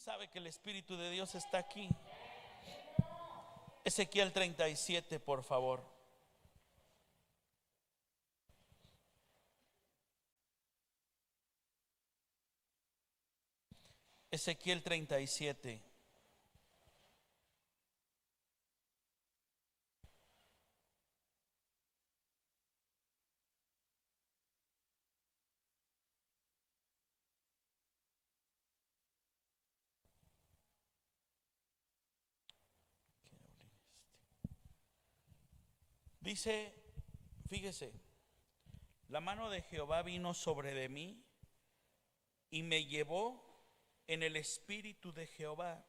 sabe que el Espíritu de Dios está aquí? Ezequiel 37, por favor. Ezequiel 37. Dice, fíjese, la mano de Jehová vino sobre de mí y me llevó en el espíritu de Jehová.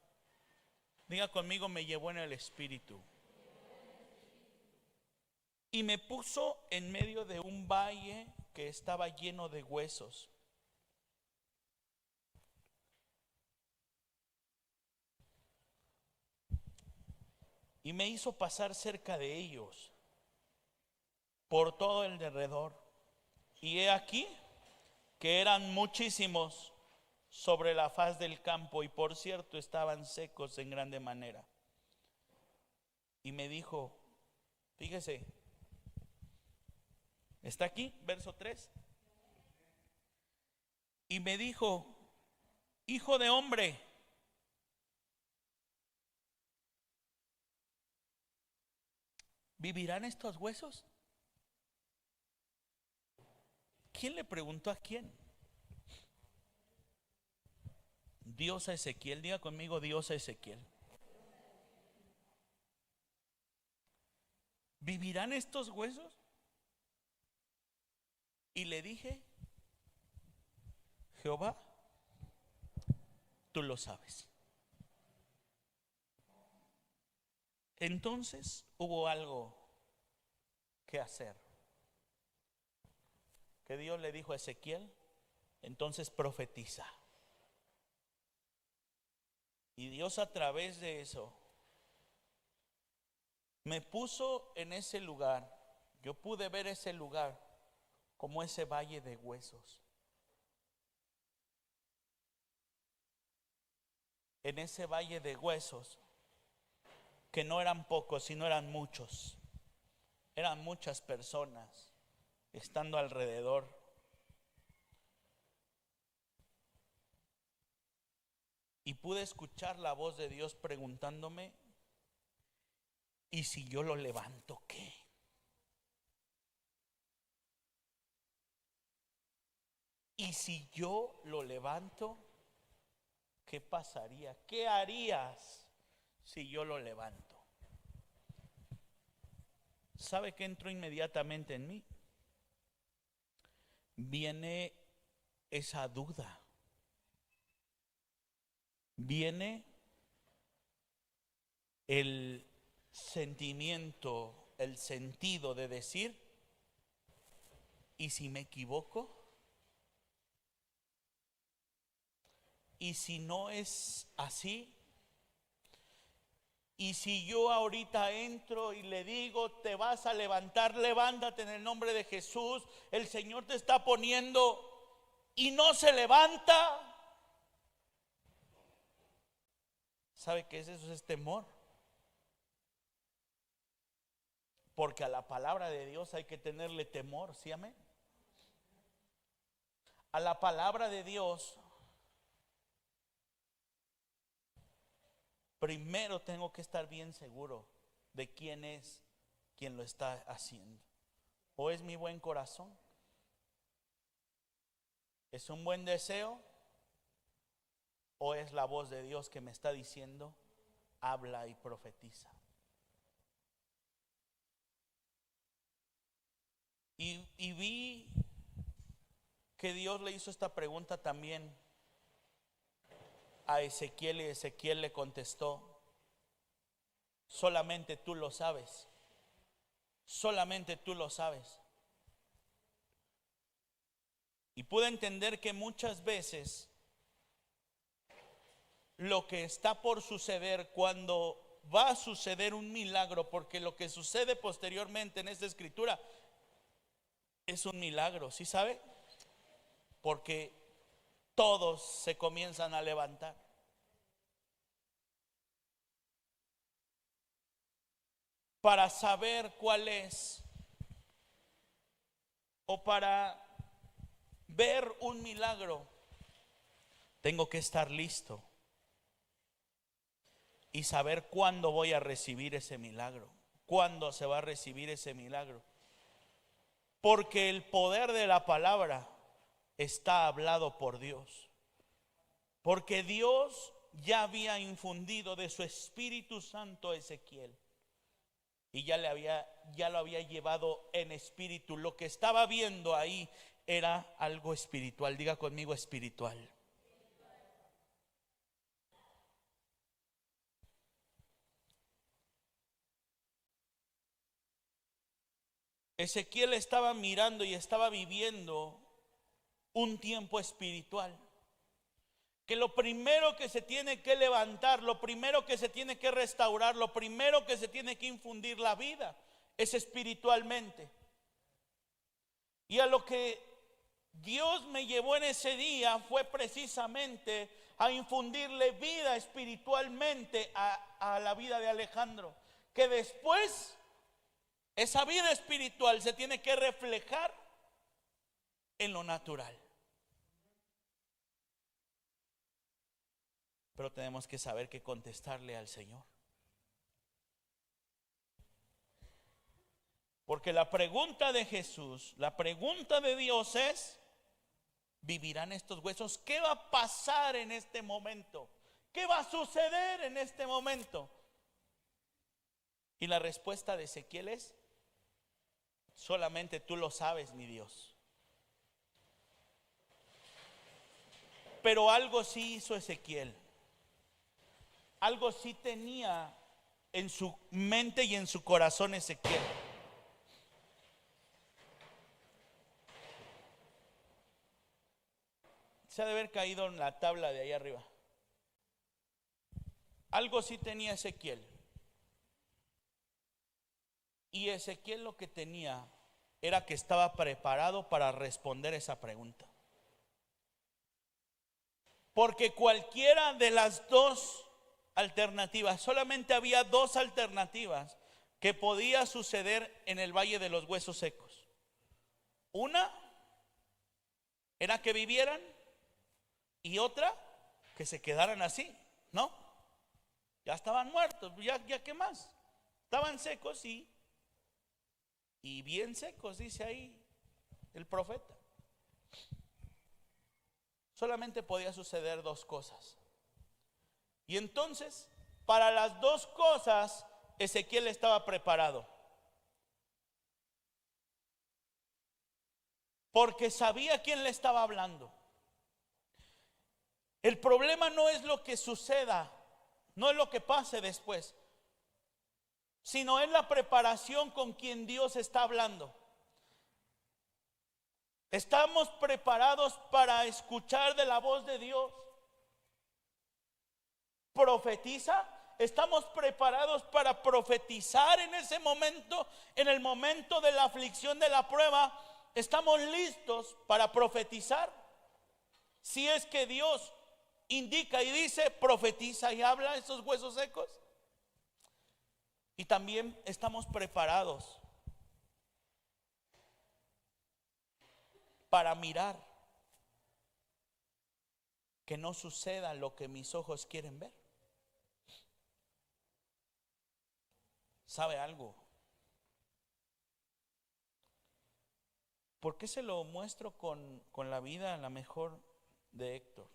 Diga conmigo, me llevó en el espíritu. Y me puso en medio de un valle que estaba lleno de huesos. Y me hizo pasar cerca de ellos, por todo el derredor. Y he aquí que eran muchísimos sobre la faz del campo, y por cierto estaban secos en grande manera. Y me dijo, fíjese, está aquí, verso 3. Y me dijo, hijo de hombre, ¿vivirán estos huesos? ¿Quién le preguntó a quién? Dios a Ezequiel. Diga conmigo, Dios a Ezequiel. ¿Vivirán estos huesos? Y le dije, Jehová, tú lo sabes. Entonces hubo algo que hacer. Que Dios le dijo a Ezequiel, entonces profetiza. Y Dios a través de eso me puso en ese lugar. Yo pude ver ese lugar como ese valle de huesos. En ese valle de huesos, que no eran pocos, sino eran muchos. Eran muchas personas estando alrededor. Y pude escuchar la voz de Dios preguntándome, ¿y si yo lo levanto qué? ¿Y si yo lo levanto, qué pasaría? ¿Qué harías si yo lo levanto? ¿Sabe qué entró inmediatamente en mí? Viene esa duda. Viene el sentimiento, el sentido de decir, ¿y si me equivoco? ¿Y si no es así? ¿Y si yo ahorita entro y le digo, te vas a levantar, levántate en el nombre de Jesús, el Señor te está poniendo, y no se levanta? ¿Sabe qué es eso? Es temor. Porque a la palabra de Dios hay que tenerle temor, ¿sí, amén? A la palabra de Dios, primero tengo que estar bien seguro de quién es quien lo está haciendo. ¿O es mi buen corazón? ¿Es un buen deseo? ¿O es la voz de Dios que me está diciendo, habla y profetiza? Y vi que Dios le hizo esta pregunta también a Ezequiel, y Ezequiel le contestó, solamente tú lo sabes. Solamente tú lo sabes. Y pude entender que muchas veces lo que está por suceder, cuando va a suceder un milagro, porque lo que sucede posteriormente en esta escritura es un milagro, ¿sí sabe? Porque todos se comienzan a levantar. para saber cuál es, o para ver un milagro, tengo que estar listo y saber cuándo voy a recibir ese milagro, cuándo se va a recibir ese milagro. Porque el poder de la palabra está hablado por Dios. Porque Dios ya había infundido de su Espíritu Santo a Ezequiel. Y ya lo había llevado en espíritu. Lo que estaba viendo ahí era algo espiritual. Diga conmigo, espiritual. Ezequiel estaba mirando y estaba viviendo un tiempo espiritual. Que lo primero que se tiene que levantar, lo primero que se tiene que restaurar, lo primero que se tiene que infundir la vida es espiritualmente. Y a lo que Dios me llevó en ese día fue precisamente a infundirle vida espiritualmente a la vida de Alejandro. Que después esa vida espiritual se tiene que reflejar en lo natural. Pero tenemos que saber qué contestarle al Señor. Porque la pregunta de Jesús, la pregunta de Dios es: ¿vivirán estos huesos? ¿Qué va a pasar en este momento? ¿Qué va a suceder en este momento? Y la respuesta de Ezequiel es: solamente tú lo sabes, mi Dios. Pero algo sí hizo Ezequiel. Algo sí tenía en su mente y en su corazón Ezequiel. Se ha de haber caído en la tabla de ahí arriba. Algo sí tenía Ezequiel. Y Ezequiel lo que tenía era que estaba preparado para responder esa pregunta. Porque cualquiera de las dos alternativas, solamente había dos alternativas que podía suceder en el valle de los huesos secos. Una era que vivieran y otra que se quedaran así, ¿no? Ya estaban muertos, ya qué más. Estaban secos y bien secos, dice ahí el profeta. Solamente podía suceder dos cosas. Y entonces, para las dos cosas, Ezequiel estaba preparado. Porque sabía quién le estaba hablando. El problema no es lo que suceda, no es lo que pase después, sino es la preparación con quien Dios está hablando. ¿Estamos preparados para escuchar de la voz de Dios? ¿Profetiza? ¿Estamos preparados para profetizar en ese momento, en el momento de la aflicción, de la prueba? ¿Estamos listos para profetizar? Si es que Dios indica y dice: profetiza y habla a esos huesos secos. Y también estamos preparados para mirar que no suceda lo que mis ojos quieren ver. ¿Sabe algo? ¿Por qué se lo muestro con la vida a la mejor de Héctor?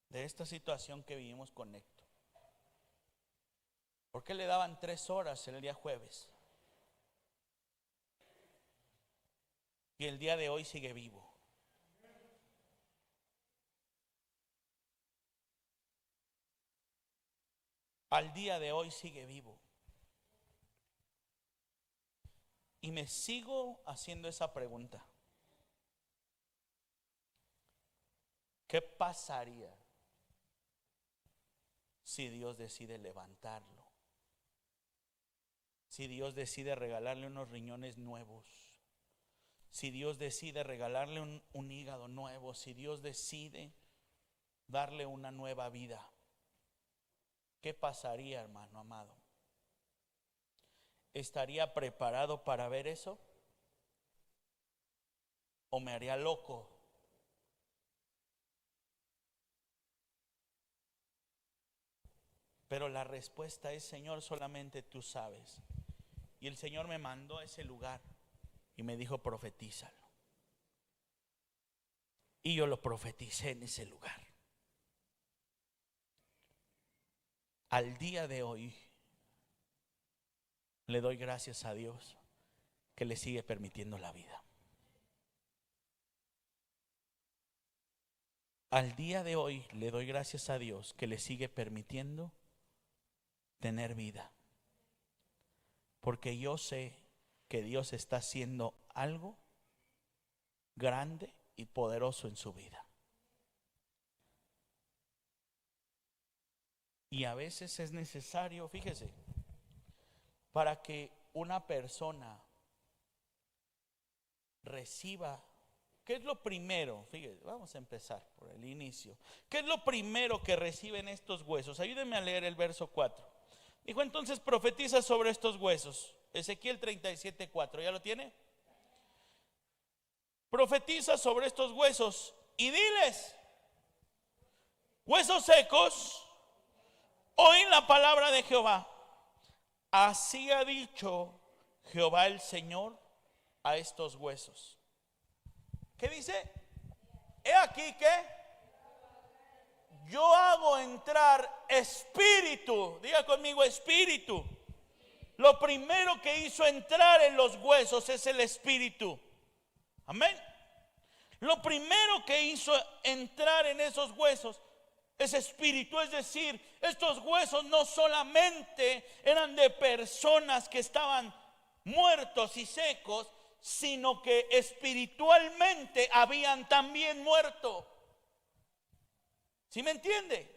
De esta situación que vivimos con Héctor. ¿Por qué le daban 3 horas el día jueves? Y el día de hoy sigue vivo. Al día de hoy sigue vivo. Y me sigo haciendo esa pregunta. ¿Qué pasaría si Dios decide levantarlo? Si Dios decide regalarle unos riñones nuevos. Si Dios decide regalarle un hígado nuevo. Si Dios decide darle una nueva vida. ¿Qué pasaría, hermano amado? ¿estaría preparado para ver eso? ¿O me haría loco? Pero la respuesta es: Señor, solamente tú sabes. Y el Señor me mandó a ese lugar y me dijo: profetízalo. Y yo lo profeticé en ese lugar. Al día de hoy le doy gracias a Dios que le sigue permitiendo la vida. Al día de hoy le doy gracias a Dios que le sigue permitiendo tener vida. Porque yo sé que Dios está haciendo algo grande y poderoso en su vida. Y a veces es necesario, fíjese, para que una persona reciba, ¿qué es lo primero? Fíjese, vamos a empezar por el inicio. ¿Qué es lo primero que reciben estos huesos? Ayúdenme a leer el verso 4. Dijo: entonces profetiza sobre estos huesos. Ezequiel 37:4, ¿ya lo tiene? Profetiza sobre estos huesos y diles: huesos secos, oíd la palabra de Jehová. Así ha dicho Jehová el Señor a estos huesos. ¿Qué dice? He aquí que yo hago entrar espíritu. Diga conmigo: espíritu. Lo primero que hizo entrar en los huesos es el espíritu. Amén. Lo primero que hizo entrar en esos huesos es espíritu. Es decir, estos huesos no solamente eran de personas que estaban muertos y secos, sino que espiritualmente habían también muerto. ¿Sí me entiende?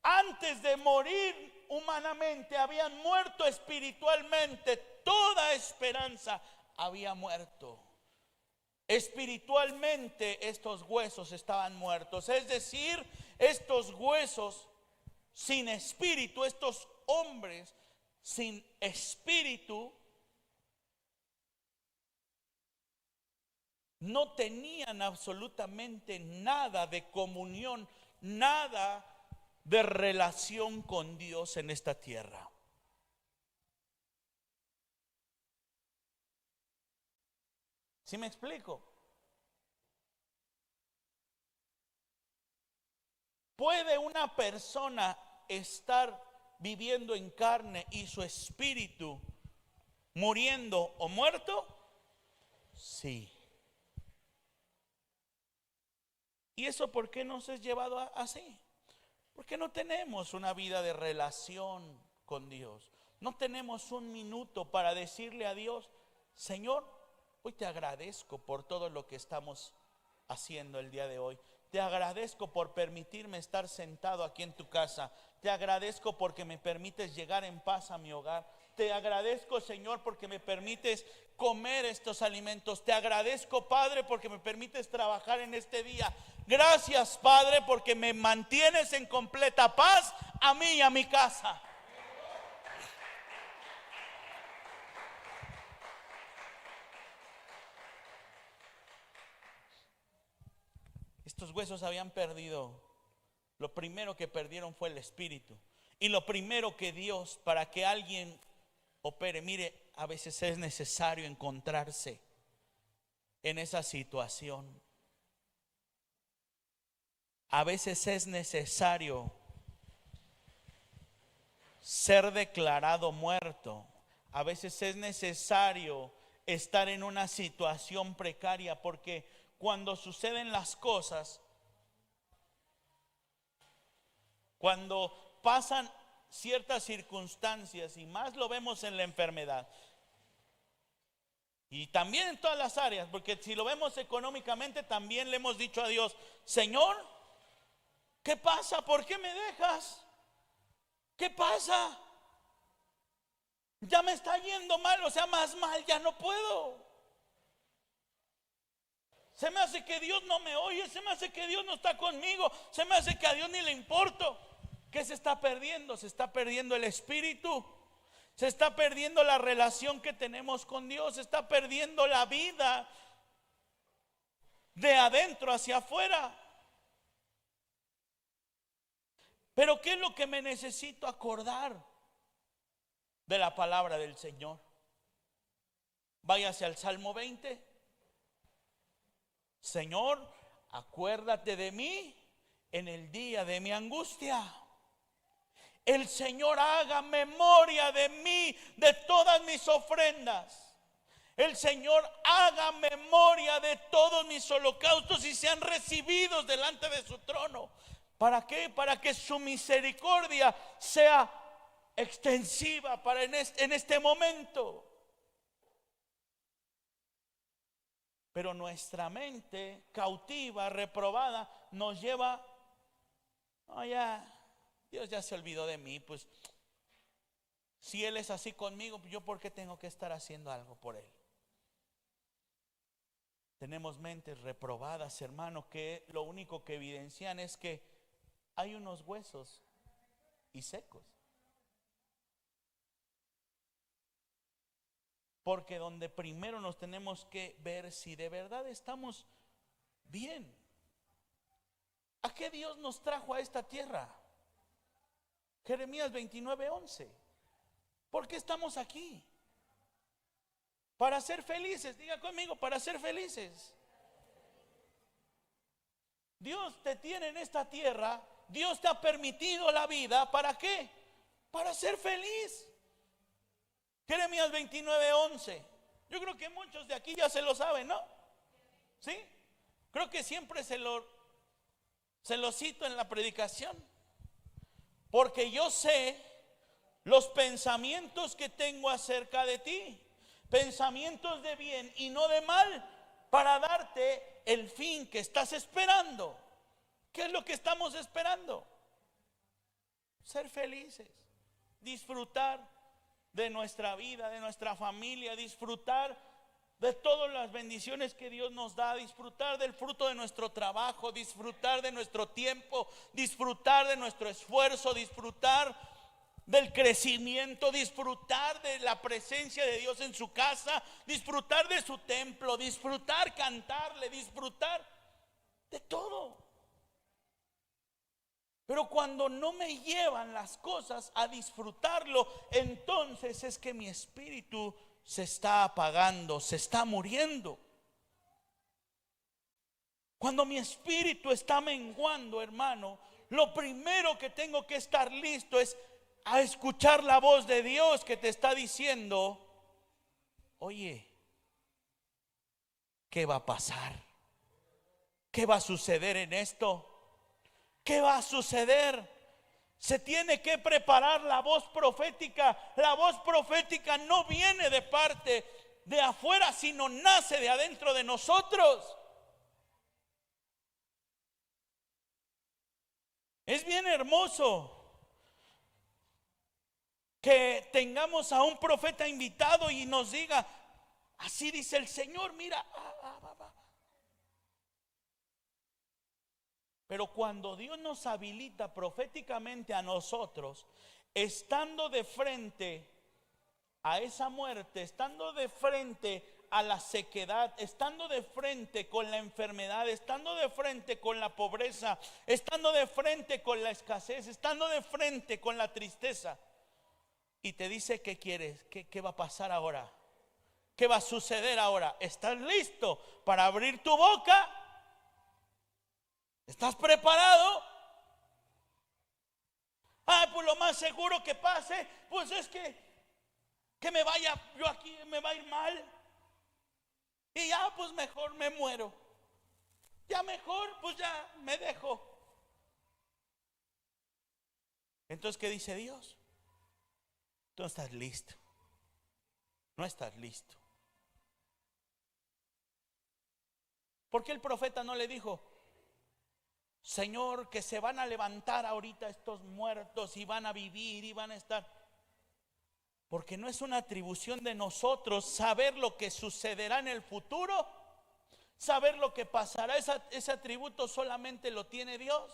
Antes de morir humanamente, habían muerto espiritualmente. Toda esperanza había muerto. Espiritualmente estos huesos estaban muertos. Es decir, estos huesos sin espíritu, estos hombres sin espíritu, no tenían absolutamente nada de comunión, nada de relación con Dios en esta tierra. ¿Sí me explico? ¿Puede una persona estar viviendo en carne y su espíritu muriendo o muerto? Sí. ¿Y eso por qué nos es llevado así? Porque no tenemos una vida de relación con Dios. No tenemos un minuto para decirle a Dios: Señor, hoy te agradezco por todo lo que estamos haciendo el día de hoy. Te agradezco por permitirme estar sentado aquí en tu casa. Te agradezco porque me permites llegar en paz a mi hogar. Te agradezco, Señor, porque me permites comer estos alimentos. Te agradezco, Padre, porque me permites trabajar en este día. Gracias, Padre, porque me mantienes en completa paz a mí y a mi casa. Estos huesos habían perdido. Lo primero que perdieron fue el espíritu. Y lo primero que Dios, para que alguien opere, mire, a veces es necesario encontrarse en esa situación. A veces es necesario ser declarado muerto. A veces es necesario estar en una situación precaria, porque cuando suceden las cosas, cuando pasan ciertas circunstancias, y más lo vemos en la enfermedad, y también en todas las áreas, porque si lo vemos económicamente, también le hemos dicho a Dios: Señor, ¿qué pasa? ¿Por qué me dejas? ¿Qué pasa? Ya me está yendo mal, o sea, más mal ya no puedo. Se me hace que Dios no me oye, se me hace que Dios no está conmigo, se me hace que a Dios ni le importo. ¿Qué se está perdiendo? Se está perdiendo el espíritu. Se está perdiendo la relación que tenemos con Dios. Se está perdiendo la vida de adentro hacia afuera. Pero ¿qué es lo que me necesito acordar de la palabra del Señor? Váyase al Salmo 20. Señor, acuérdate de mí en el día de mi angustia. El Señor haga memoria de mí, de todas mis ofrendas. El Señor haga memoria de todos mis holocaustos y sean recibidos delante de su trono. ¿Para qué? Para que su misericordia sea extensiva para en este momento. Pero nuestra mente cautiva, reprobada, nos lleva, Dios ya se olvidó de mí, pues si Él es así conmigo, yo ¿por qué tengo que estar haciendo algo por Él? Tenemos mentes reprobadas, hermano, que lo único que evidencian es que hay unos huesos y secos. Porque donde primero nos tenemos que ver si de verdad estamos bien. ¿A qué Dios nos trajo a esta tierra? Jeremías 29:11. ¿Por qué estamos aquí? Para ser felices, diga conmigo, para ser felices. Dios te tiene en esta tierra, Dios te ha permitido la vida, ¿para qué? Para ser feliz. Jeremías 29:11. Yo creo que muchos de aquí ya se lo saben, ¿no? ¿Sí? Creo que siempre se lo cito en la predicación. Porque yo sé los pensamientos que tengo acerca de ti, pensamientos de bien y no de mal, para darte el fin que estás esperando. ¿Qué es lo que estamos esperando? Ser felices, disfrutar de nuestra vida, de nuestra familia, disfrutar de todas las bendiciones que Dios nos da, disfrutar del fruto de nuestro trabajo, disfrutar de nuestro tiempo, disfrutar de nuestro esfuerzo, disfrutar del crecimiento, disfrutar de la presencia de Dios en su casa, disfrutar de su templo, disfrutar, cantarle, disfrutar de todo. Pero cuando no me llevan las cosas a disfrutarlo, entonces es que mi espíritu se está apagando, se está muriendo. Cuando mi espíritu está menguando, hermano, lo primero que tengo que estar listo es a escuchar la voz de Dios que te está diciendo: oye, ¿qué va a pasar? ¿Qué va a suceder en esto? ¿Qué va a suceder? Se tiene que preparar la voz profética. La voz profética no viene de parte de afuera, sino nace de adentro de nosotros. Es bien hermoso que tengamos a un profeta invitado y nos diga: así dice el Señor, mira. Pero cuando Dios nos habilita proféticamente a nosotros, estando de frente a esa muerte, estando de frente a la sequedad, estando de frente con la enfermedad, estando de frente con la pobreza, estando de frente con la escasez, estando de frente con la tristeza, y te dice: ¿qué quieres? ¿Qué va a pasar ahora? ¿Qué va a suceder ahora? ¿Estás listo para abrir tu boca? ¿Estás preparado? Pues lo más seguro que pase, pues es que me vaya, yo aquí me va a ir mal. Y ya pues mejor me muero. Ya mejor pues ya me dejo. Entonces, ¿qué dice Dios? Tú no estás listo. No estás listo. ¿Por qué el profeta no le dijo: Señor, que se van a levantar ahorita estos muertos y van a vivir y van a estar? Porque no es una atribución de nosotros saber lo que sucederá en el futuro, saber lo que pasará. Ese atributo solamente lo tiene Dios.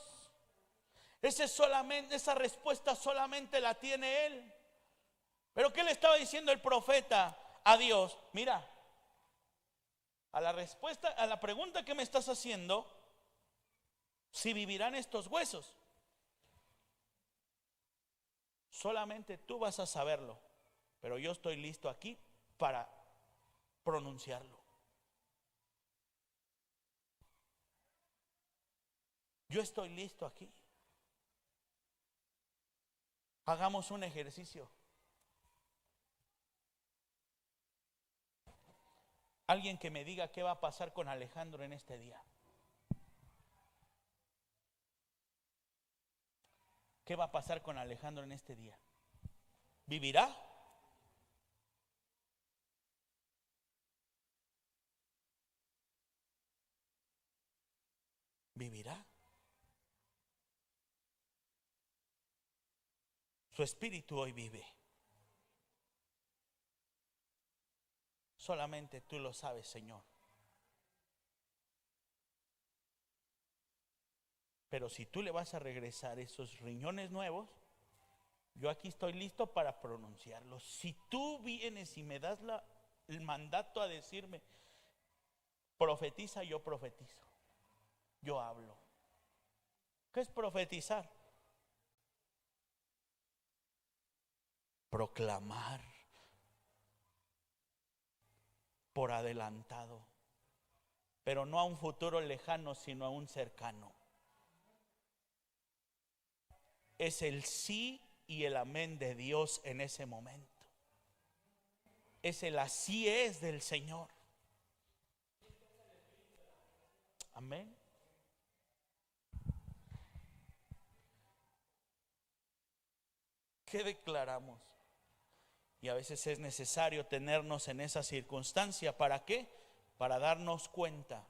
Esa respuesta solamente la tiene Él. Pero ¿qué le estaba diciendo el profeta a Dios? Mira, a la respuesta, a la pregunta que me estás haciendo, si vivirán estos huesos, solamente tú vas a saberlo, pero yo estoy listo aquí para pronunciarlo. Yo estoy listo aquí. Hagamos un ejercicio. Alguien que me diga qué va a pasar con Alejandro en este día. ¿Qué va a pasar con Alejandro en este día? ¿Vivirá? ¿Vivirá? Su espíritu hoy vive. Solamente tú lo sabes, Señor. Pero si tú le vas a regresar esos riñones nuevos, yo aquí estoy listo para pronunciarlos. Si tú vienes y me das el mandato a decirme, profetiza, yo profetizo. Yo hablo. ¿Qué es profetizar? Proclamar por adelantado, pero no a un futuro lejano, sino a un cercano. Es el sí y el amén de Dios en ese momento. Es el así es del Señor. Amén. ¿Qué declaramos? Y a veces es necesario tenernos en esa circunstancia. ¿Para qué? Para darnos cuenta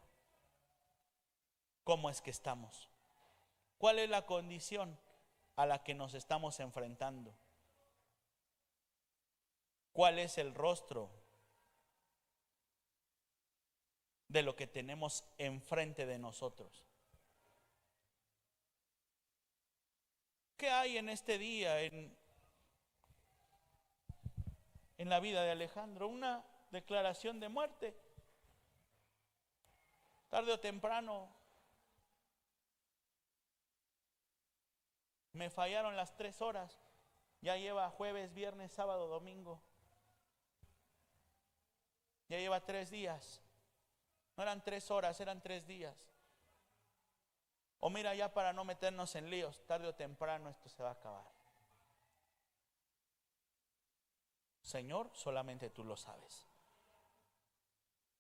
cómo es que estamos. ¿Cuál es la condición a la que nos estamos enfrentando? ¿Cuál es el rostro de lo que tenemos enfrente de nosotros? ¿Qué hay en este día en la vida de Alejandro? Una declaración de muerte. Tarde o temprano me fallaron las 3 horas. Ya lleva jueves, viernes, sábado, domingo. Ya lleva 3 días. No eran 3 horas, eran 3 días. O mira, ya para no meternos en líos, tarde o temprano esto se va a acabar. Señor, solamente tú lo sabes.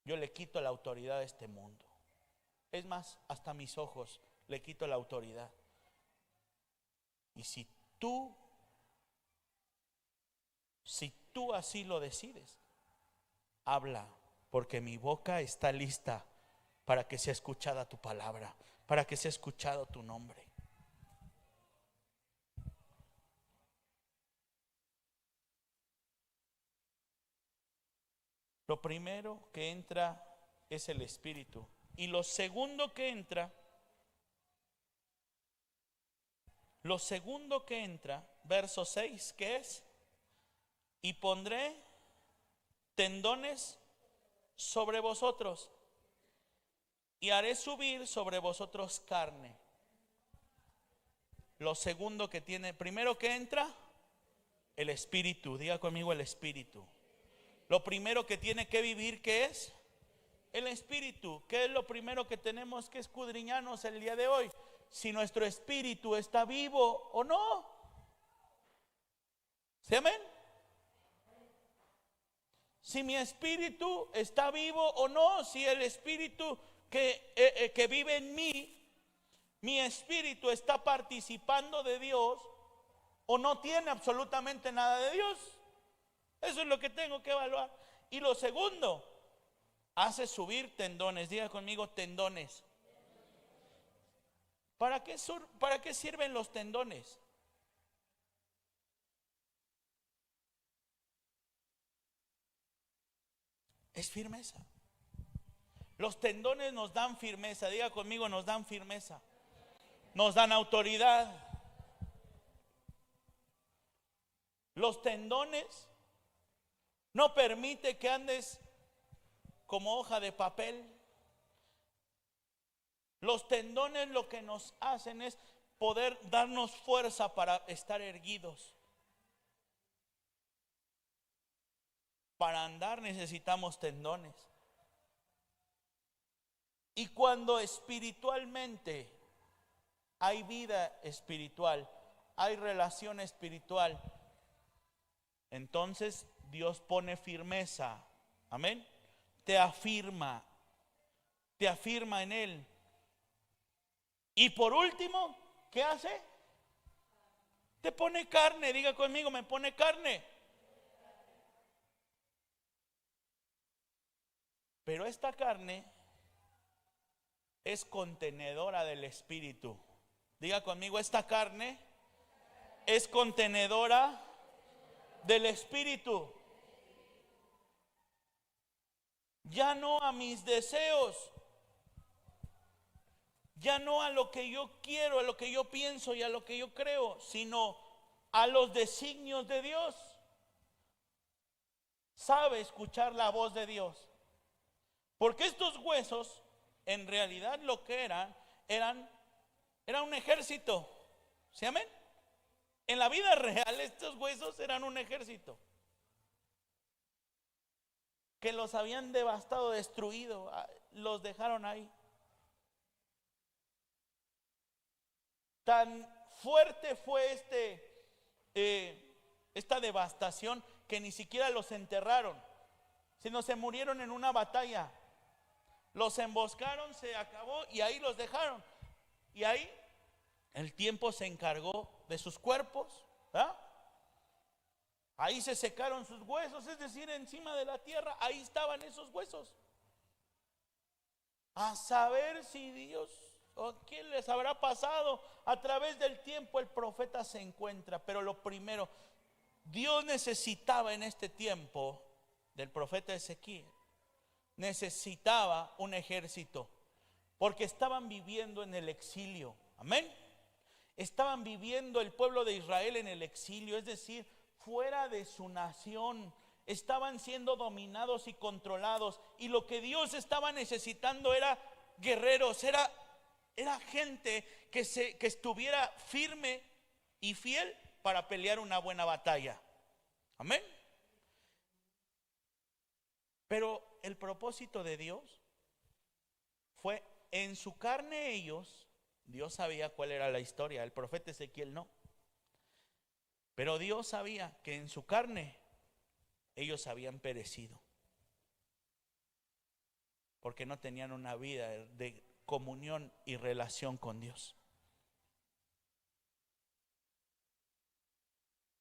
Yo le quito la autoridad a este mundo. Es más, hasta mis ojos le quito la autoridad. Y si tú así lo decides, habla, porque mi boca está lista para que sea escuchada tu palabra, para que sea escuchado tu nombre. Lo primero que entra es el Espíritu. Y lo segundo que entra, verso 6, ¿qué es? Y pondré tendones sobre vosotros y haré subir sobre vosotros carne. Lo segundo que tiene, primero que entra, el Espíritu. Diga conmigo, el Espíritu. Lo primero que tiene que vivir, ¿qué es? El Espíritu. ¿Qué es lo primero que tenemos que escudriñarnos el día de hoy? Si nuestro espíritu está vivo o no. ¿Sí, amén? Si mi espíritu está vivo o no. Si el espíritu que vive en mí, mi espíritu está participando de Dios o no tiene absolutamente nada de Dios. Eso es lo que tengo que evaluar. Y lo segundo, hace subir tendones. Diga conmigo, tendones. ¿Para qué sirven los tendones? Es firmeza. Los tendones nos dan firmeza. Diga conmigo, nos dan firmeza. Nos dan autoridad. Los tendones No permite que andes como hoja de papel. Los tendones lo que nos hacen es poder darnos fuerza para estar erguidos. Para andar necesitamos tendones. Y cuando espiritualmente hay vida espiritual, hay relación espiritual, entonces Dios pone firmeza. Amén. Te afirma en Él. Y por último, ¿qué hace? Te pone carne. Diga conmigo, me pone carne. Pero esta carne es contenedora del Espíritu. Diga conmigo, esta carne es contenedora del Espíritu. Ya no a mis deseos, ya no a lo que yo quiero, a lo que yo pienso y a lo que yo creo, sino a los designios de Dios. Sabe escuchar la voz de Dios. Porque estos huesos, en realidad lo que era un ejército. ¿Sí, amén? En la vida real estos huesos eran un ejército que los habían devastado, destruido, los dejaron ahí. Tan fuerte fue esta devastación que ni siquiera los enterraron, sino se murieron en una batalla. Los emboscaron, se acabó y ahí los dejaron. Y ahí el tiempo se encargó de sus cuerpos, ¿verdad? Ahí se secaron sus huesos, es decir, encima de la tierra, ahí estaban esos huesos. A saber si Dios o qué les habrá pasado. A través del tiempo el profeta se encuentra, pero lo primero, Dios necesitaba en este tiempo del profeta Ezequiel, necesitaba un ejército, porque estaban viviendo en el exilio. Amén. Estaban viviendo el pueblo de Israel en el exilio, es decir, fuera de su nación. Estaban siendo dominados y controlados, y lo que Dios estaba necesitando era guerreros, era gente que estuviera firme y fiel para pelear una buena batalla. Amén. Pero el propósito de Dios fue en su carne ellos. Dios sabía cuál era la historia, el profeta Ezequiel no. Pero Dios sabía que en su carne ellos habían perecido, porque no tenían una vida de comunión y relación con Dios.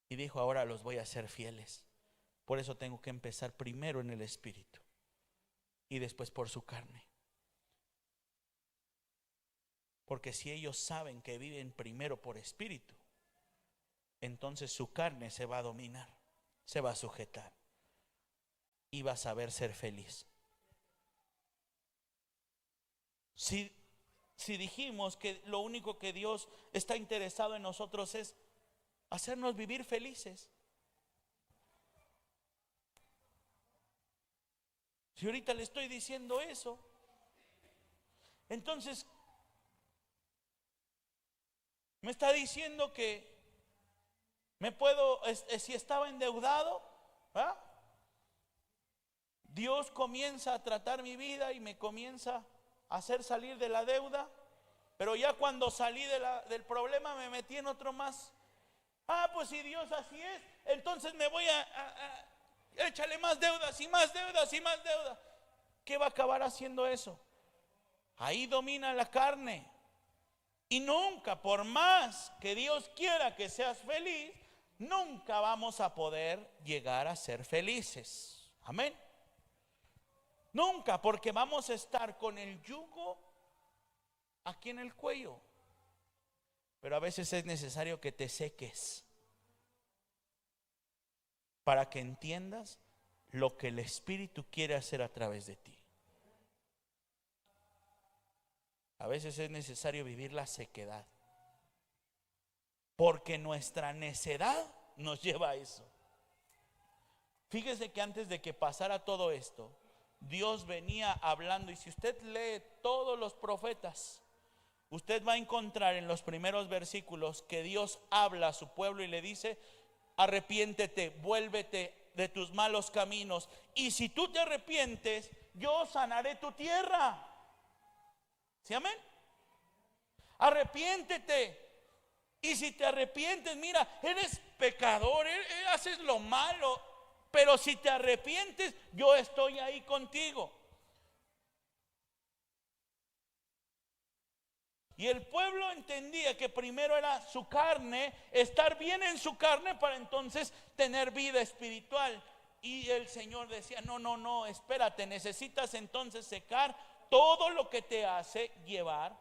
Y dijo, ahora los voy a hacer fieles. Por eso tengo que empezar primero en el Espíritu y después por su carne. Porque si ellos saben que viven primero por Espíritu, entonces su carne se va a dominar, se va a sujetar y va a saber ser feliz. Si dijimos que lo único que Dios está interesado en nosotros es hacernos vivir felices, si ahorita le estoy diciendo eso, entonces me está diciendo que si estaba endeudado, ¿ah? Dios comienza a tratar mi vida y me comienza a hacer salir de la deuda, pero ya cuando salí del problema me metí en otro más. Pues si Dios así es, entonces me voy a échale más deudas y más deudas y más deudas. ¿Qué va a acabar haciendo eso? Ahí domina la carne. Y nunca, por más que Dios quiera que seas feliz, nunca vamos a poder llegar a ser felices. Amén. Nunca, porque vamos a estar con el yugo aquí en el cuello. Pero a veces es necesario que te seques para que entiendas lo que el Espíritu quiere hacer a través de ti. A veces es necesario vivir la sequedad, porque nuestra necedad nos lleva a eso. Fíjese que antes de que pasara todo esto, Dios venía hablando. Y si usted lee todos los profetas, usted va a encontrar en los primeros versículos que Dios habla a su pueblo y le dice: arrepiéntete, vuélvete de tus malos caminos, y si tú te arrepientes, yo sanaré tu tierra. ¿Sí, amén? Arrepiéntete. Y si te arrepientes, mira, eres pecador, haces lo malo, pero si te arrepientes, yo estoy ahí contigo. Y el pueblo entendía que primero era su carne, estar bien en su carne para entonces tener vida espiritual. Y el Señor decía: no, espérate, necesitas entonces secar todo lo que te hace llevar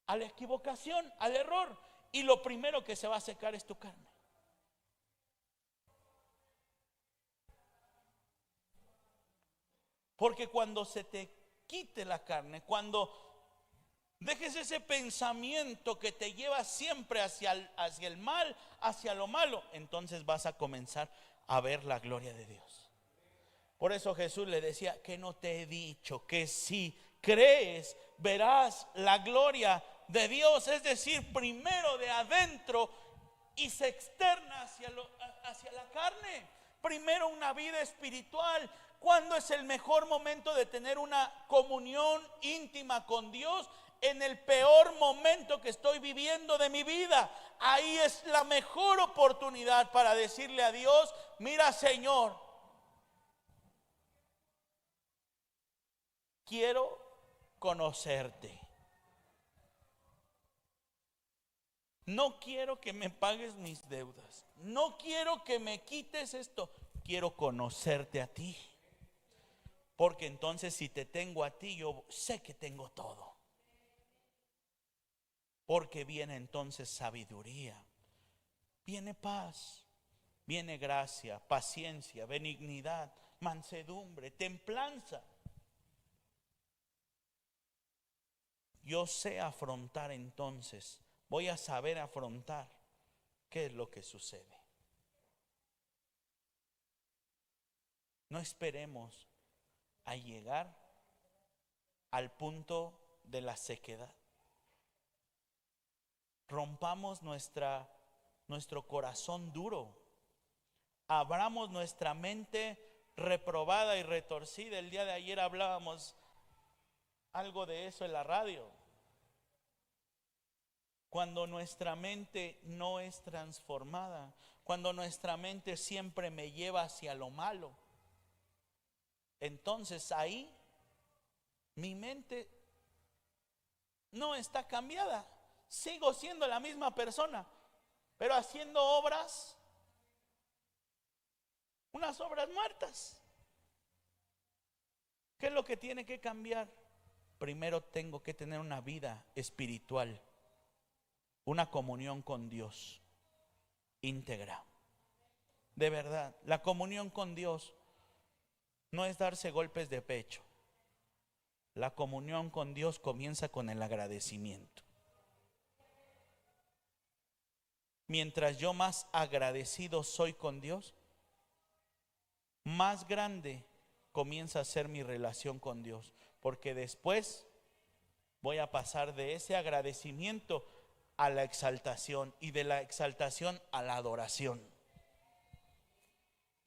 a la equivocación, al error. Y lo primero que se va a secar es tu carne. Porque cuando se te quite la carne, cuando dejes ese pensamiento que te lleva siempre hacia el mal, hacia lo malo, entonces vas a comenzar a ver la gloria de Dios. Por eso Jesús le decía: que no te he dicho que si crees verás la gloria de Dios. Es decir, primero de adentro y se externa hacia la carne. Primero una vida espiritual. ¿Cuándo es el mejor momento de tener una comunión íntima con Dios? En el peor momento que estoy viviendo de mi vida. Ahí es la mejor oportunidad para decirle a Dios: mira, Señor, quiero conocerte. No quiero que me pagues mis deudas. No quiero que me quites esto. Quiero conocerte a ti. Porque entonces si te tengo a ti, yo sé que tengo todo. Porque viene entonces sabiduría, viene paz, viene gracia, paciencia, benignidad, mansedumbre, templanza. Yo sé afrontar entonces, voy a saber afrontar qué es lo que sucede. No esperemos a llegar al punto de la sequedad. Rompamos nuestro corazón duro. Abramos nuestra mente reprobada y retorcida. El día de ayer hablábamos algo de eso en la radio. Cuando nuestra mente no es transformada, cuando nuestra mente siempre me lleva hacia lo malo, entonces ahí mi mente no está cambiada. Sigo siendo la misma persona, pero haciendo unas obras muertas. ¿Qué es lo que tiene que cambiar? Primero tengo que tener una vida espiritual, una comunión con Dios íntegra. De verdad, la comunión con Dios no es darse golpes de pecho. La comunión con Dios comienza con el agradecimiento. Mientras yo más agradecido soy con Dios, más grande comienza a ser mi relación con Dios. Porque después voy a pasar de ese agradecimiento a la exaltación, y de la exaltación a la adoración.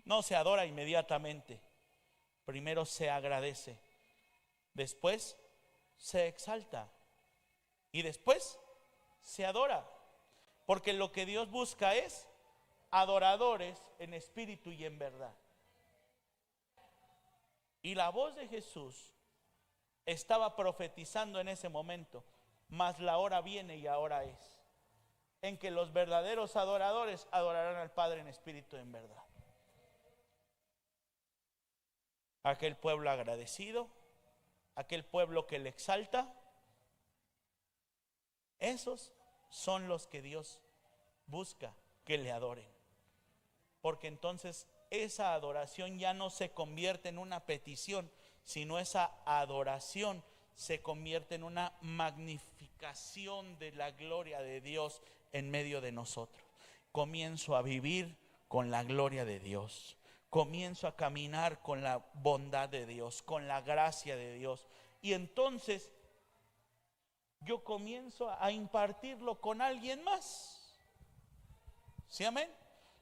No se adora inmediatamente. Primero se agradece, después se exalta y después se adora. Porque lo que Dios busca es adoradores en espíritu y en verdad. Y la voz de Jesús estaba profetizando en ese momento: mas la hora viene y ahora es, en que los verdaderos adoradores adorarán al Padre en espíritu y en verdad. Aquel pueblo agradecido, aquel pueblo que le exalta, esos son los que Dios busca que le adoren. Porque entonces esa adoración ya no se convierte en una petición, sino esa adoración se convierte en una magnificación de la gloria de Dios en medio de nosotros. Comienzo a vivir con la gloria de Dios. comienzo a caminar con la bondad de Dios, con la gracia de Dios. Y entonces yo comienzo a impartirlo con alguien más. ¿Sí, amén?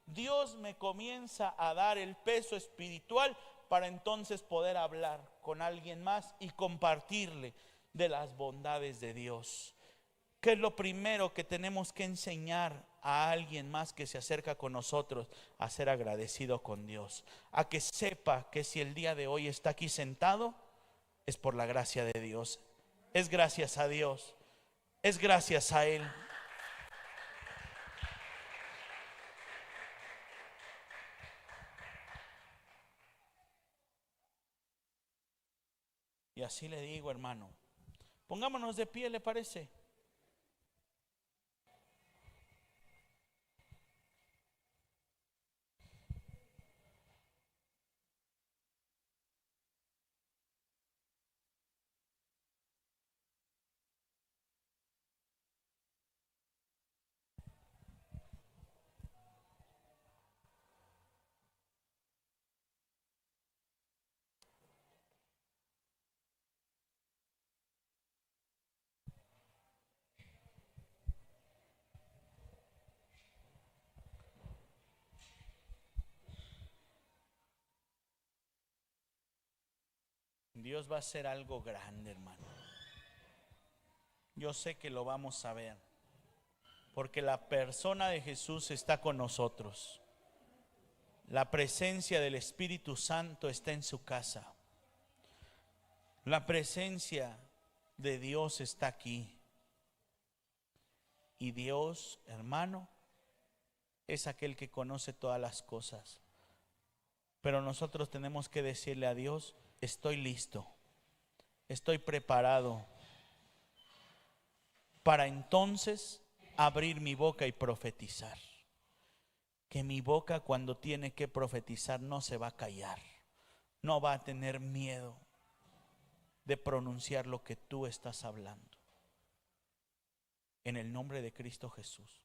Dios me comienza a dar el peso espiritual para entonces poder hablar con alguien más y compartirle de las bondades de Dios. ¿Qué es lo primero que tenemos que enseñar a alguien más que se acerca con nosotros? A ser agradecido con Dios, a que sepa que si el día de hoy está aquí sentado es por la gracia de Dios, es gracias a Dios, es gracias a Él. Y así le digo, hermano, pongámonos de pie, ¿le parece? Dios va a hacer algo grande, hermano. Yo sé que lo vamos a ver, porque la persona de Jesús está con nosotros. La presencia del Espíritu Santo está en su casa. La presencia de Dios está aquí. Y Dios, hermano, es aquel que conoce todas las cosas. Pero nosotros tenemos que decirle a Dios: estoy listo, estoy preparado para entonces abrir mi boca y profetizar. Que mi boca, cuando tiene que profetizar, no se va a callar, no va a tener miedo de pronunciar lo que tú estás hablando. En el nombre de Cristo Jesús.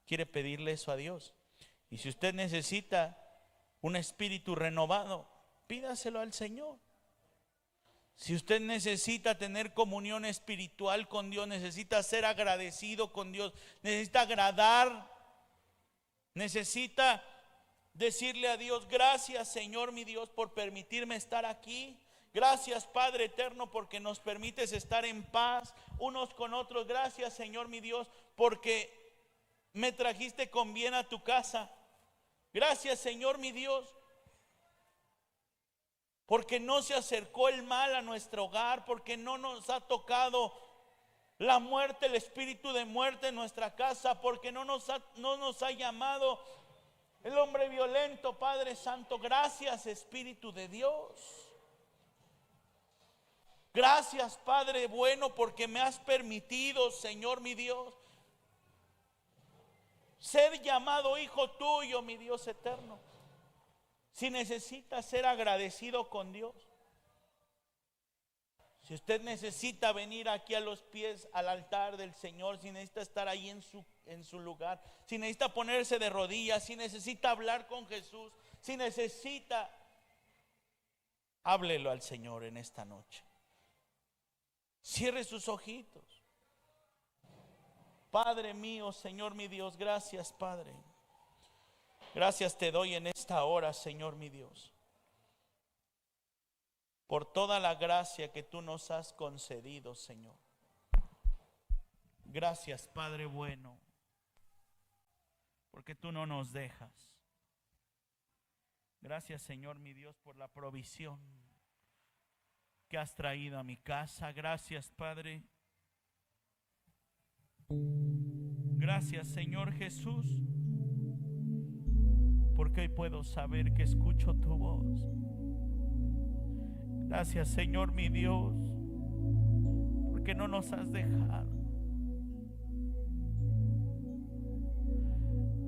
¿Quiere pedirle eso a Dios? Y si usted necesita un espíritu renovado, pídaselo al Señor. Si usted necesita tener comunión espiritual con Dios, necesita ser agradecido con Dios, necesita agradar, necesita decirle a Dios: gracias, Señor mi Dios, por permitirme estar aquí. Gracias, Padre eterno, porque nos permites estar en paz unos con otros. Gracias, Señor mi Dios, porque me trajiste con bien a tu casa. Gracias, Señor mi Dios, porque no se acercó el mal a nuestro hogar, porque no nos ha tocado la muerte, el espíritu de muerte en nuestra casa, porque no nos ha llamado el hombre violento, Padre Santo. Gracias, Espíritu de Dios. Gracias, Padre bueno, porque me has permitido, Señor mi Dios, ser llamado hijo tuyo, mi Dios eterno. Si necesita ser agradecido con Dios, si usted necesita venir aquí a los pies al altar del Señor, si necesita estar ahí en su lugar, si necesita ponerse de rodillas, si necesita hablar con Jesús, si necesita, háblelo al Señor en esta noche. Cierre sus ojitos. Padre mío, Señor mi Dios, gracias, Padre. Gracias te doy en esta hora, Señor mi Dios, por toda la gracia que tú nos has concedido, Señor. Gracias, Padre bueno, porque tú no nos dejas. Gracias, Señor mi Dios, por la provisión que has traído a mi casa. Gracias, Padre. Gracias, Señor Jesús, porque hoy puedo saber que escucho tu voz. Gracias, Señor mi Dios, porque no nos has dejado.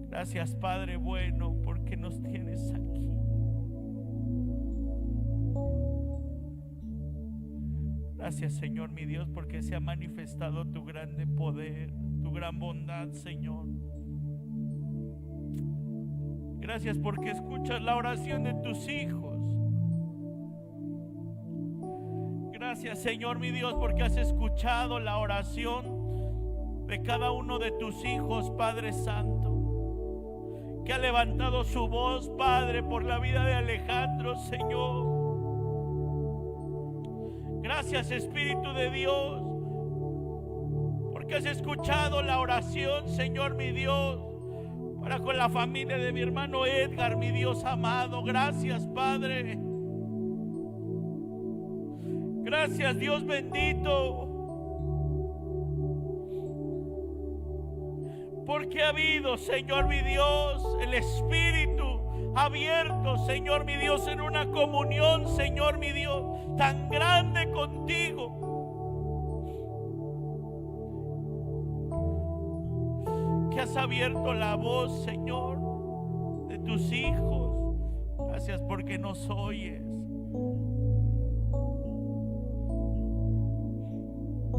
Gracias, Padre bueno, porque nos tienes aquí. Gracias, Señor mi Dios, porque se ha manifestado tu grande poder, tu gran bondad, Señor. Gracias porque escuchas la oración de tus hijos. Gracias, Señor mi Dios, porque has escuchado la oración de cada uno de tus hijos, Padre Santo, que ha levantado su voz, Padre, por la vida de Alejandro, Señor. Gracias, Espíritu de Dios, porque has escuchado la oración, Señor mi Dios, para con la familia de mi hermano Edgar, mi Dios amado. Gracias, Padre. Gracias, Dios bendito, porque ha habido, Señor mi Dios, el Espíritu abierto, Señor mi Dios, en una comunión, Señor mi Dios, tan grande contigo. Que has abierto la voz, Señor, de tus hijos. Gracias porque nos oyes.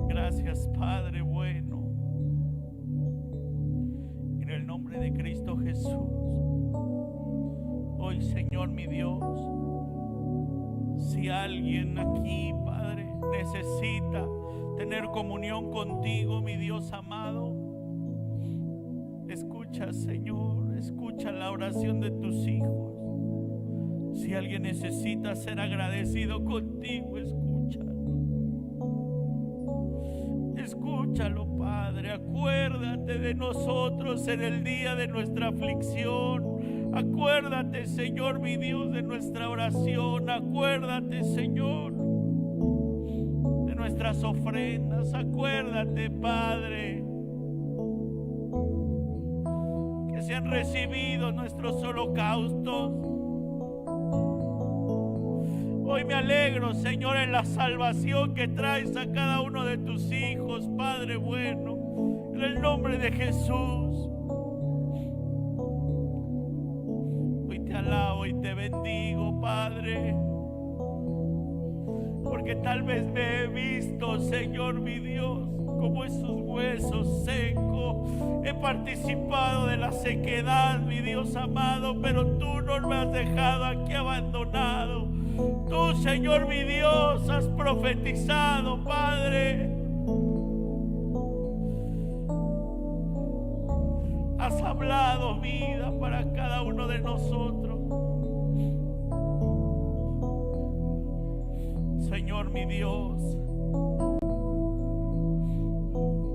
Gracias, Padre bueno. En el nombre de Cristo Jesús. Hoy, Señor mi Dios, si alguien aquí, Padre, necesita tener comunión contigo, mi Dios amado, escucha, Señor, escucha la oración de tus hijos. Si alguien necesita ser agradecido contigo, escúchalo. Escúchalo, Padre. Acuérdate de nosotros en el día de nuestra aflicción. Acuérdate, Señor mi Dios, de nuestra oración. Acuérdate, Señor, de nuestras ofrendas. Acuérdate, Padre, que se han recibido nuestros holocaustos. Hoy me alegro, Señor, en la salvación que traes a cada uno de tus hijos, Padre bueno, en el nombre de Jesús. Hoy te alabo y te bendigo, Padre, porque tal vez me he visto, Señor mi Dios, como esos huesos secos. He participado de la sequedad, mi Dios amado, pero tú no me has dejado aquí abandonado. Tú, Señor mi Dios, has profetizado, Padre. Has hablado vida para cada uno de nosotros. Señor mi Dios,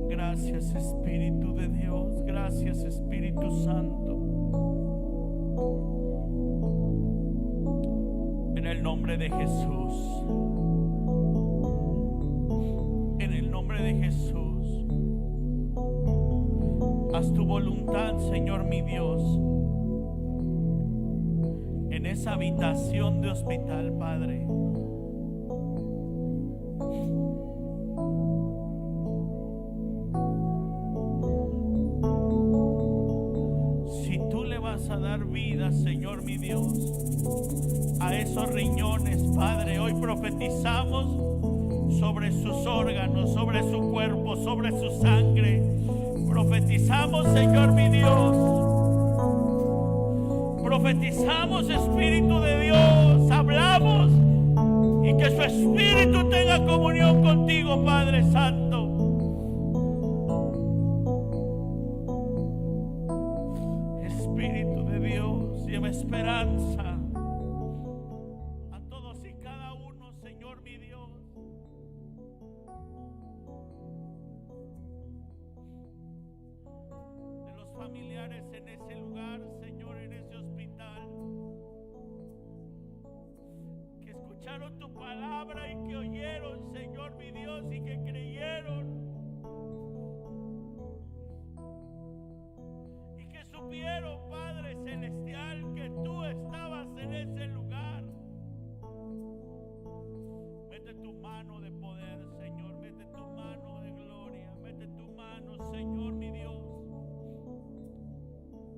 gracias, Espíritu de Dios. Gracias, Espíritu Santo. En el nombre de Jesús. En el nombre de Jesús. Haz tu voluntad, Señor mi Dios, en esa habitación de hospital, Padre. Si tú le vas a dar vida, Señor mi Dios, a esos riñones, Padre, hoy profetizamos sobre sus órganos, sobre su cuerpo, sobre su sangre. Profetizamos, Señor mi Dios. Profetizamos, Espíritu de Dios. Hablamos y que su Espíritu tenga comunión contigo, Padre Santo. Espíritu de Dios, lleva esperanza a todos y cada uno, Señor mi Dios. De los familiares en ese lugar, Señor, en ese hospital, que escucharon tu palabra y que oyeron, Señor mi Dios, y que creyeron. Supieron, Padre Celestial, que tú estabas en ese lugar. Mete tu mano de poder, Señor. Mete tu mano de gloria. Mete tu mano, Señor mi Dios,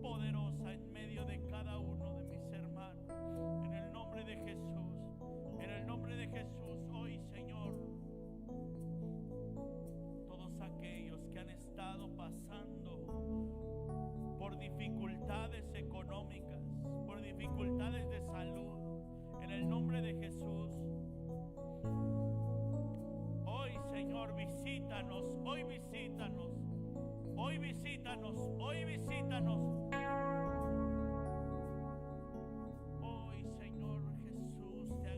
poderosa en medio de cada uno de mis hermanos. En el nombre de Jesús. En el nombre de Jesús, hoy, Señor, todos aquellos que han estado pasando por dificultades económicas, dificultades de salud, en el nombre de Jesús. Hoy, Señor, visítanos, hoy visítanos, hoy visítanos, hoy visítanos. Hoy, Señor Jesús, te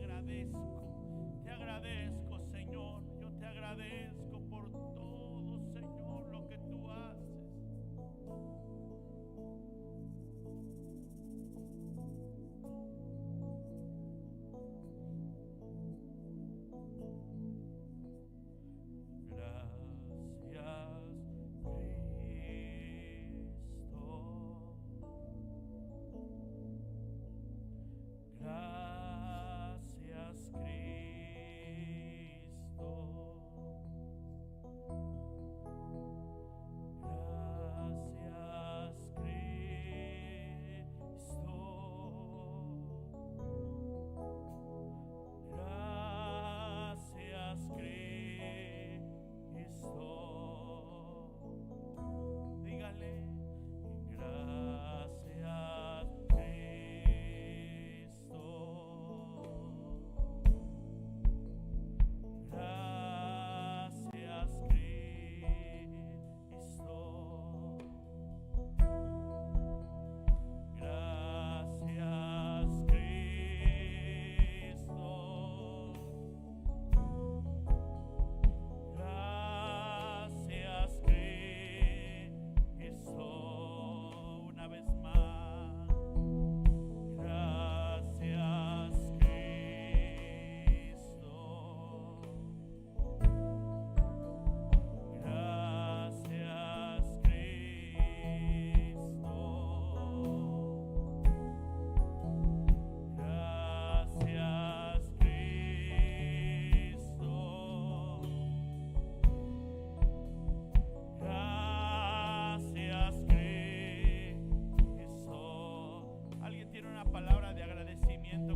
agradezco, Señor, yo te agradezco por todo, Señor, lo que tú haces.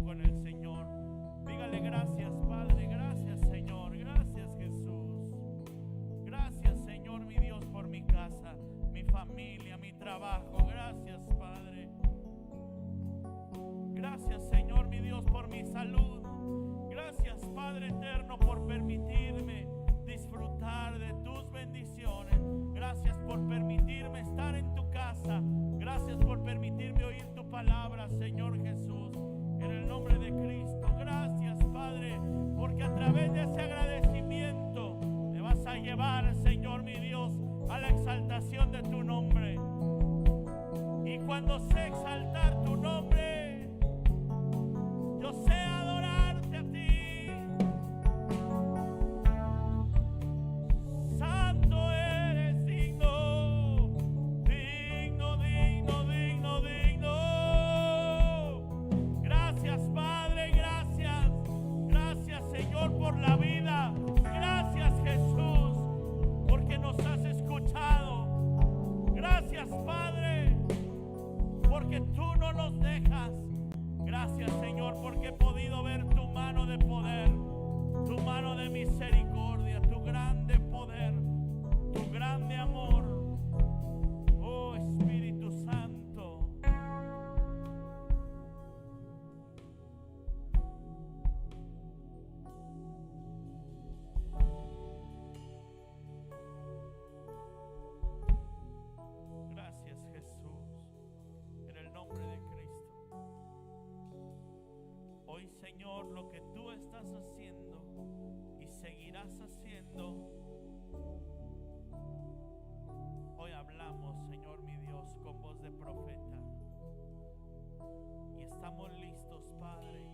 Con el Señor, dígale: gracias, Padre, gracias, Señor, gracias, Jesús, gracias, Señor, mi Dios, por mi casa, mi familia, mi trabajo. Gracias, Padre, gracias, Señor, mi Dios, por mi salud. Gracias, Padre eterno, por permitirme disfrutar de tus bendiciones. Gracias por permitirme estar en tu casa. Gracias por permitirme oír tu palabra, Señor Jesús. En el nombre de Cristo, gracias, Padre, porque a través de ese agradecimiento me vas a llevar, Señor mi Dios, a la exaltación de tu nombre. Y cuando sé exaltar tu nombre, yo sé adorarte a ti. Santo eres, digno, digno, digno, digno, digno. Gracias, Padre, gracias. Gracias, Señor, por la vida. Gracias, Jesús, porque nos has escuchado. Gracias, Padre, porque tú no nos dejas. Gracias, Señor, porque he podido ver tu mano de poder, tu mano de misericordia, tu grande poder, tu grande amor. Oh, Espíritu Santo. Gracias, Jesús, en el nombre de Cristo. Hoy, Señor, lo que tú estás haciendo y seguirás haciendo, hoy hablamos, Señor mi Dios, con voz de profeta. Y estamos listos, Padre,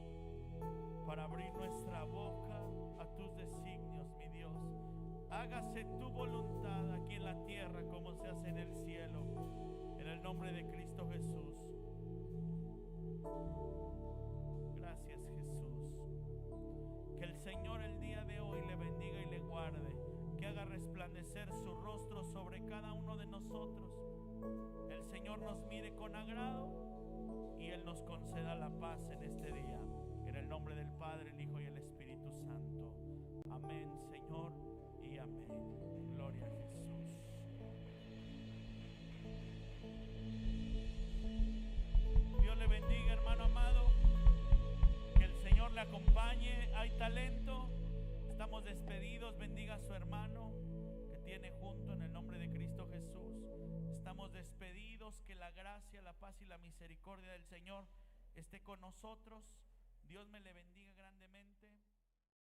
para abrir nuestra boca a tus designios, mi Dios. Hágase tu voluntad aquí en la tierra como se hace en el cielo. En el nombre de Cristo Jesús. Gracias, Jesús. Que el Señor el día de hoy le bendiga y le guarde. Que haga resplandecer su rostro sobre cada uno de nosotros. El Señor nos mire con agrado y Él nos conceda la paz en este día. En el nombre del Padre, el Hijo y el Espíritu Santo. Amén, Señor, y amén. Gloria a Jesús. Dios le bendiga, hermano amado. acompañe. Hay talento. Estamos despedidos. Bendiga a su hermano que tiene junto en el nombre de Cristo Jesús. Estamos despedidos. Que la gracia, la paz y la misericordia del Señor esté con nosotros. Dios me le bendiga grandemente.